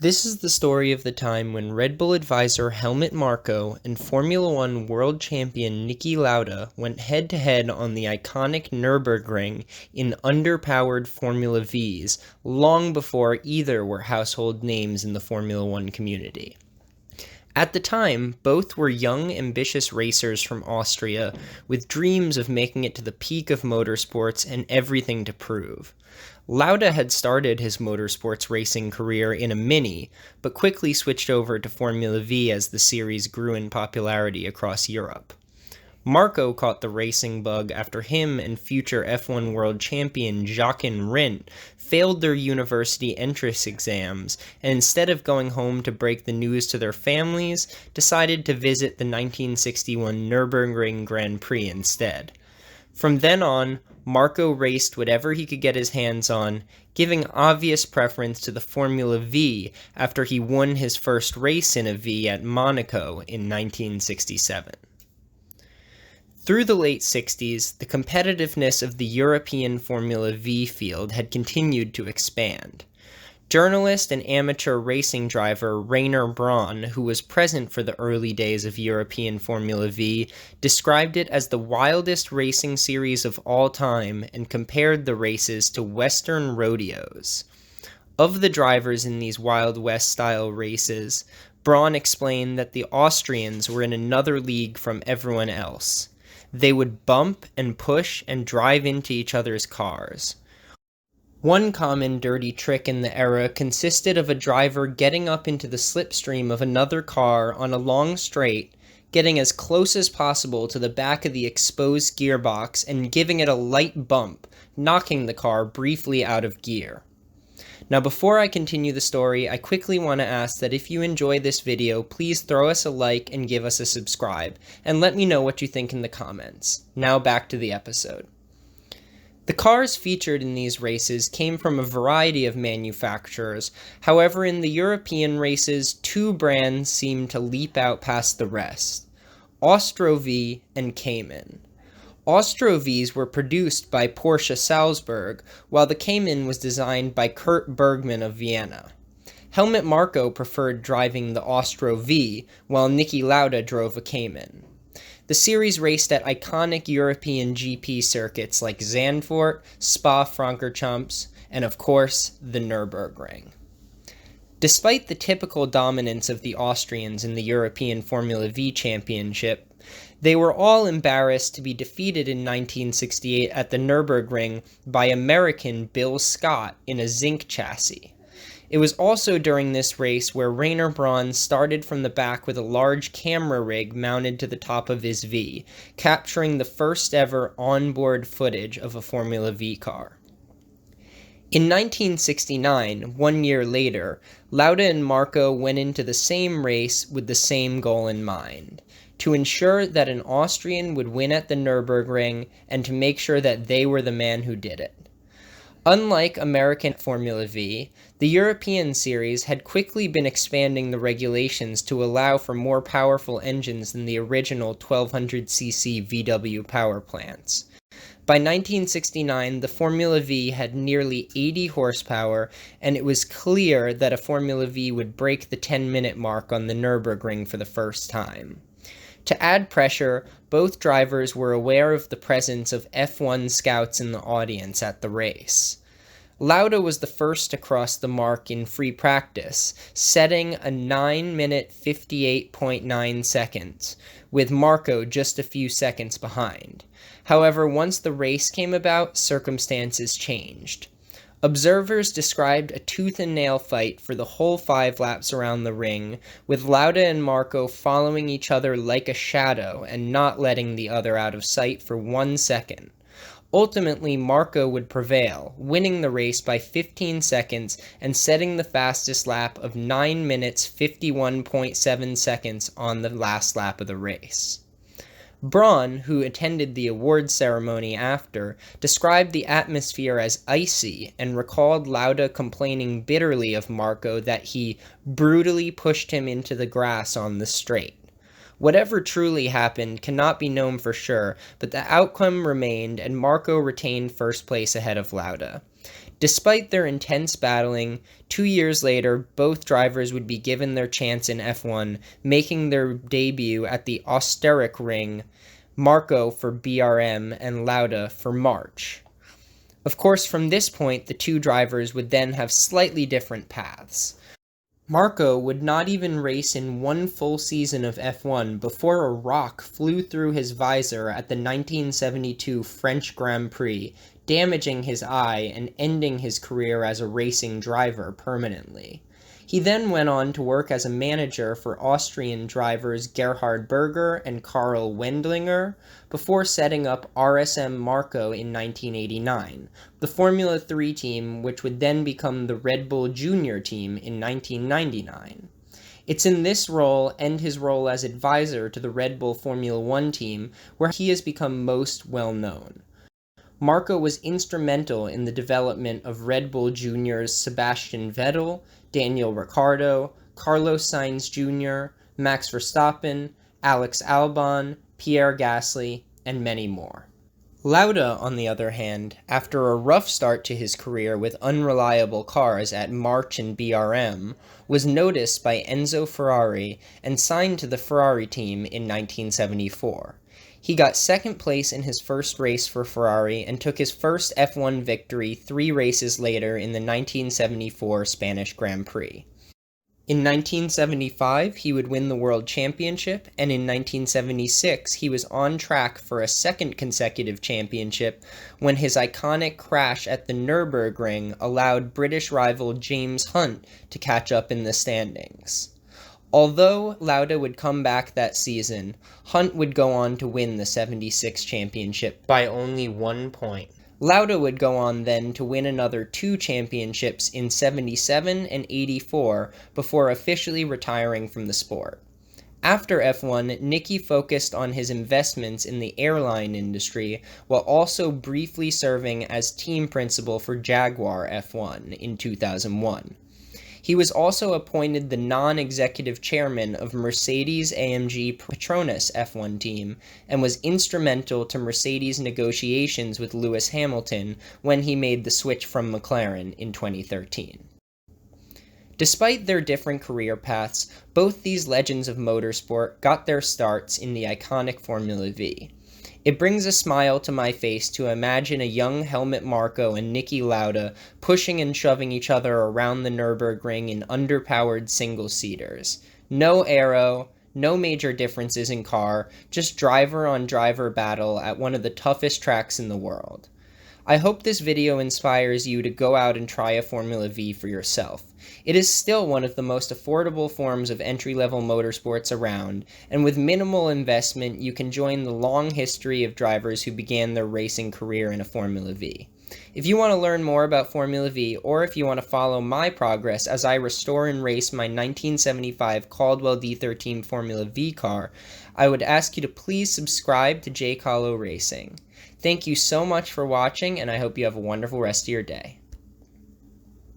This is the story of the time when Red Bull advisor HELMUT MARKO and Formula One world champion Nikki Lauda went head-to-head on the iconic Nurburgring in underpowered Formula Vees long before either were household names in the Formula One community. At the time, both were young, ambitious racers from Austria with dreams of making it to the peak of motorsports and everything to prove. Lauda had started his motorsports racing career in a Mini, but quickly switched over to Formula V as the series grew in popularity across Europe. Marko caught the racing bug after him and future F1 world champion Jochen Rindt failed their university entrance exams, and instead of going home to break the news to their families, decided to visit the 1961 Nurburgring Grand Prix instead. From then on, Marko raced whatever he could get his hands on, giving obvious preference to the Formula V after he won his first race in a V at Monaco in 1967. Through the late 60s, the competitiveness of the European Formula V field had continued to expand. Journalist and amateur racing driver Rainer Brauns, who was present for the early days of European Formula V, described it as the wildest racing series of all time and compared the races to Western rodeos. Of the drivers in these Wild West-style races, Brauns explained that the Austrians were in another league from everyone else. They would bump and push and drive into each other's cars. One common dirty trick in the era consisted of a driver getting up into the slipstream of another car on a long straight, getting as close as possible to the back of the exposed gearbox and giving it a light bump, knocking the car briefly out of gear. Now before I continue the story, I quickly want to ask that if you enjoy this video, please throw us a like and give us a subscribe, and let me know what you think in the comments. Now back to the episode. The cars featured in these races came from a variety of manufacturers. However, in the European races, two brands seemed to leap out past the rest: Austro V and Kaimann. Austro V's were produced by Porsche Salzburg, while the Kaimann was designed by Kurt Bergmann of Vienna. HELMUT MARKO preferred driving the Austro V, while Nikki Lauda drove a Kaimann. The series raced at iconic European GP circuits like Zandvoort, Spa-Francorchamps, and of course, the Nurburgring. Despite the typical dominance of the Austrians in the European Formula Vee Championship, they were all embarrassed to be defeated in 1968 at the Nürburgring by American Bill Scott in a zinc chassis. It was also during this race where Rainer Brauns started from the back with a large camera rig mounted to the top of his V, capturing the first ever onboard footage of a Formula V car. In 1969, 1 year later, Lauda and Marko went into the same race with the same goal in mind: to ensure that an Austrian would win at the Nürburgring and to make sure that they were the man who did it. Unlike American Formula V, the European series had quickly been expanding the regulations to allow for more powerful engines than the original 1200cc VW power plants. By 1969, the Formula V had nearly 80 horsepower, and it was clear that a Formula V would break the 10-minute mark on the Nürburgring for the first time. To add pressure, both drivers were aware of the presence of F1 scouts in the audience at the race. Lauda was the first to cross the mark in free practice, setting a 9-minute 58.9 seconds, with Marko just a few seconds behind. However, once the race came about, circumstances changed. Observers described a tooth-and-nail fight for the whole 5 laps around the ring, with Lauda and Marko following each other like a shadow and not letting the other out of sight for 1 second. Ultimately, Marko would prevail, winning the race by 15 seconds and setting the fastest lap of 9 minutes 51.7 seconds on the last lap of the race. Braun, who attended the award ceremony after, described the atmosphere as icy and recalled Lauda complaining bitterly of Marko that he brutally pushed him into the grass on the straight. Whatever truly happened cannot be known for sure, but the outcome remained and Marko retained first place ahead of Lauda. Despite their intense battling, 2 years later, both drivers would be given their chance in F1, making their debut at the Ring, Marko for BRM and Lauda for March. Of course, from this point, the two drivers would then have slightly different paths. Marko would not even race in one full season of F1 before a rock flew through his visor at the 1972 French Grand Prix, damaging his eye and ending his career as a racing driver permanently. He then went on to work as a manager for Austrian drivers Gerhard Berger and Karl Wendlinger before setting up RSM Marko in 1989, the Formula 3 team which would then become the Red Bull Junior team in 1999. It's in this role and his role as advisor to the Red Bull Formula 1 team where he has become most well known. Marko was instrumental in the development of Red Bull Junior's Sebastian Vettel, Daniel Ricciardo, Carlos Sainz Jr., Max Verstappen, Alex Albon, Pierre Gasly, and many more. Lauda, on the other hand, after a rough start to his career with unreliable cars at March and BRM, was noticed by Enzo Ferrari and signed to the Ferrari team in 1974. He got second place in his first race for Ferrari and took his first F1 victory 3 races later in the 1974 Spanish Grand Prix. In 1975, he would win the World Championship, and in 1976, he was on track for a second consecutive championship when his iconic crash at the Nurburgring allowed British rival James Hunt to catch up in the standings. Although Lauda would come back that season, Hunt would go on to win the 76 championship by only 1 point. Lauda would go on then to win another 2 championships in 77 and 84 before officially retiring from the sport. After F1, Nikki focused on his investments in the airline industry while also briefly serving as team principal for Jaguar F1 in 2001. He was also appointed the non-executive chairman of Mercedes-AMG Petronas F1 team and was instrumental to Mercedes' negotiations with Lewis Hamilton when he made the switch from McLaren in 2013. Despite their different career paths, both these legends of motorsport got their starts in the iconic Formula V. It brings a smile to my face to imagine a young Helmut Marko and Niki Lauda pushing and shoving each other around the Nurburgring in underpowered single-seaters. No aero, no major differences in car, just driver-on-driver battle at one of the toughest tracks in the world. I hope this video inspires you to go out and try a Formula V for yourself. It is still one of the most affordable forms of entry-level motorsports around, and with minimal investment you can join the long history of drivers who began their racing career in a Formula V. If you want to learn more about Formula V, or if you want to follow my progress as I restore and race my 1975 Caldwell D13 Formula V car, I would ask you to please subscribe to J. Kahlo Racing. Thank you so much for watching, and I hope you have a wonderful rest of your day.